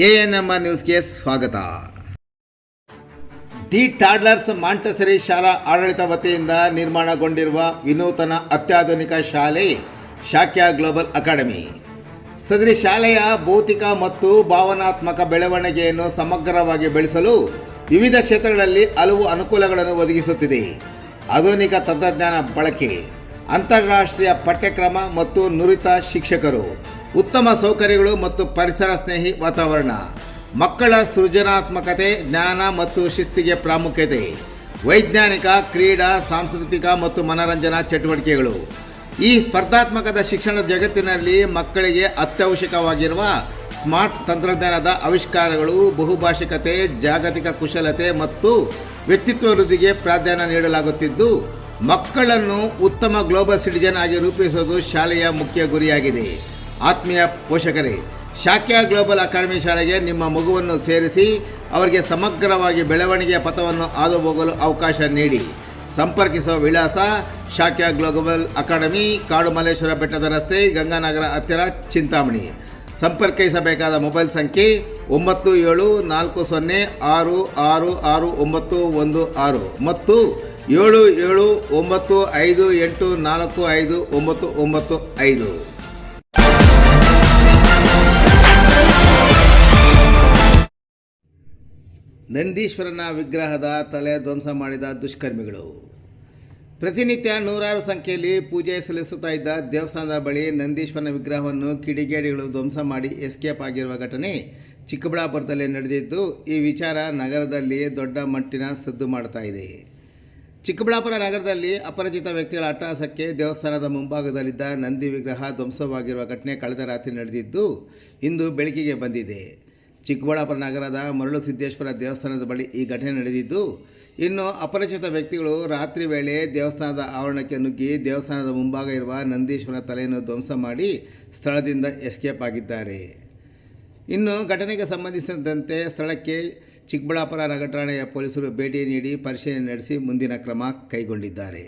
ANMR ನ್ಯೂಸ್ಗೆ ಸ್ವಾಗತ. The ಟಾಡ್ಲರ್ಸ್ Montessori ಶಾಲಾ ಆಡಳಿತ ವತಿಯಿಂದ ನಿರ್ಮಾಣಗೊಂಡಿರುವ ವಿನೂತನ ಅತ್ಯಾಧುನಿಕ ಶಾಲೆ ಶಾಕ್ಯ ಗ್ಲೋಬಲ್ ಅಕಾಡೆಮಿ. ಸದರಿ ಶಾಲೆಯ ಭೌತಿಕ ಮತ್ತು ಭಾವನಾತ್ಮಕ ಬೆಳವಣಿಗೆಯನ್ನು ಸಮಗ್ರವಾಗಿ ಬೆಳೆಸಲು ವಿವಿಧ ಕ್ಷೇತ್ರಗಳಲ್ಲಿ ಹಲವು ಅನುಕೂಲಗಳನ್ನು ಒದಗಿಸುತ್ತಿದೆ. ಆಧುನಿಕ ತಂತ್ರಜ್ಞಾನ ಬಳಕೆ, ಅಂತಾರಾಷ್ಟ್ರೀಯ ಪಠ್ಯಕ್ರಮ ಮತ್ತು ನುರಿತ ಶಿಕ್ಷಕರು, ಉತ್ತಮ ಸೌಕರ್ಯಗಳು ಮತ್ತು ಪರಿಸರ ಸ್ನೇಹಿ ವಾತಾವರಣ, ಮಕ್ಕಳ ಸೃಜನಾತ್ಮಕತೆ, ಜ್ಞಾನ ಮತ್ತು ಶಿಸ್ತಿಗೆ ಪ್ರಾಮುಖ್ಯತೆ, ವೈಜ್ಞಾನಿಕ, ಕ್ರೀಡಾ, ಸಾಂಸ್ಕೃತಿಕ ಮತ್ತು ಮನರಂಜನಾ ಚಟುವಟಿಕೆಗಳು. ಈ ಸ್ಪರ್ಧಾತ್ಮಕದ ಶಿಕ್ಷಣ ಜಗತ್ತಿನಲ್ಲಿ ಮಕ್ಕಳಿಗೆ ಅತ್ಯವಶ್ಯಕವಾಗಿರುವ ಸ್ಮಾರ್ಟ್ ತಂತ್ರಜ್ಞಾನದ ಆವಿಷ್ಕಾರಗಳು, ಬಹುಭಾಷಿಕತೆ, ಜಾಗತಿಕ ಕುಶಲತೆ ಮತ್ತು ವ್ಯಕ್ತಿತ್ವ ವೃದ್ಧಿಗೆ ಪ್ರಾಧಾನ್ಯ ನೀಡಲಾಗುತ್ತಿದ್ದು, ಮಕ್ಕಳನ್ನು ಉತ್ತಮ ಗ್ಲೋಬಲ್ ಸಿಟಿಜನ್ ಆಗಿ ರೂಪಿಸುವುದು ಶಾಲೆಯ ಮುಖ್ಯ ಗುರಿಯಾಗಿದೆ. ಆತ್ಮೀಯ ಪೋಷಕರೇ, ಶಾಕ್ಯ ಗ್ಲೋಬಲ್ ಅಕಾಡೆಮಿ ಶಾಲೆಗೆ ನಿಮ್ಮ ಮಗುವನ್ನು ಸೇರಿಸಿ ಅವರಿಗೆ ಸಮಗ್ರವಾಗಿ ಬೆಳವಣಿಗೆಯ ಪಥವನ್ನು ಹಾದು ಹೋಗಲು ಅವಕಾಶ ನೀಡಿ. ಸಂಪರ್ಕಿಸುವ ವಿಳಾಸ: ಶಾಕ್ಯ ಗ್ಲೋಬಲ್ ಅಕಾಡೆಮಿ, ಕಾಡುಮಲ್ಲೇಶ್ವರ ಬೆಟ್ಟದ ರಸ್ತೆ, ಗಂಗಾನಗರ ಹತ್ತಿರ, ಚಿಂತಾಮಣಿ. ಸಂಪರ್ಕಿಸಬೇಕಾದ ಮೊಬೈಲ್ ಸಂಖ್ಯೆ 9760666916 ಮತ್ತು 7795845995. ನಂದೀಶ್ವರನ ವಿಗ್ರಹದ ತಲೆ ಧ್ವಂಸ ಮಾಡಿದ ದುಷ್ಕರ್ಮಿಗಳು. ಪ್ರತಿನಿತ್ಯ ನೂರಾರು ಸಂಖ್ಯೆಯಲ್ಲಿ ಪೂಜೆ ಸಲ್ಲಿಸುತ್ತಾ ಇದ್ದ ದೇವಸ್ಥಾನದ ಬಳಿ ನಂದೀಶ್ವರನ ವಿಗ್ರಹವನ್ನು ಕಿಡಿಗೇಡಿಗಳು ಧ್ವಂಸ ಮಾಡಿ ಎಸ್ಕೇಪ್ ಆಗಿರುವ ಘಟನೆ ಚಿಕ್ಕಬಳ್ಳಾಪುರದಲ್ಲಿ ನಡೆದಿದ್ದು, ಈ ವಿಚಾರ ನಗರದಲ್ಲಿ ದೊಡ್ಡ ಮಟ್ಟಿನ ಸದ್ದು ಮಾಡ್ತಾ ಇದೆ. ಚಿಕ್ಕಬಳ್ಳಾಪುರ ನಗರದಲ್ಲಿ ಅಪರಿಚಿತ ವ್ಯಕ್ತಿಗಳ ಅಟ್ಟಹಾಸಕ್ಕೆ ದೇವಸ್ಥಾನದ ಮುಂಭಾಗದಲ್ಲಿದ್ದ ನಂದಿ ವಿಗ್ರಹ ಧ್ವಂಸವಾಗಿರುವ ಘಟನೆ ಕಳೆದ ರಾತ್ರಿ ನಡೆದಿದ್ದು, ಇಂದು ಬೆಳಕಿಗೆ ಬಂದಿದೆ. ಚಿಕ್ಕಬಳ್ಳಾಪುರ ನಗರದ ಮರಳು ಸಿದ್ದೇಶ್ವರ ದೇವಸ್ಥಾನದ ಬಳಿ ಈ ಘಟನೆ ನಡೆದಿದ್ದು, ಇನ್ನು ಅಪರಿಚಿತ ವ್ಯಕ್ತಿಗಳು ರಾತ್ರಿ ವೇಳೆ ದೇವಸ್ಥಾನದ ಆವರಣಕ್ಕೆ ನುಗ್ಗಿ ದೇವಸ್ಥಾನದ ಮುಂಭಾಗ ಇರುವ ನಂದೀಶ್ವರನ ತಲೆಯನ್ನು ಧ್ವಂಸ ಮಾಡಿ ಸ್ಥಳದಿಂದ ಎಸ್ಕೇಪ್ ಆಗಿದ್ದಾರೆ. ಇನ್ನು ಘಟನೆಗೆ ಸಂಬಂಧಿಸಿದಂತೆ ಸ್ಥಳಕ್ಕೆ ಚಿಕ್ಕಬಳ್ಳಾಪುರ ನಗರ ಠಾಣೆಯ ಪೊಲೀಸರು ಭೇಟಿ ನೀಡಿ ಪರಿಶೀಲನೆ ನಡೆಸಿ ಮುಂದಿನ ಕ್ರಮ ಕೈಗೊಂಡಿದ್ದಾರೆ.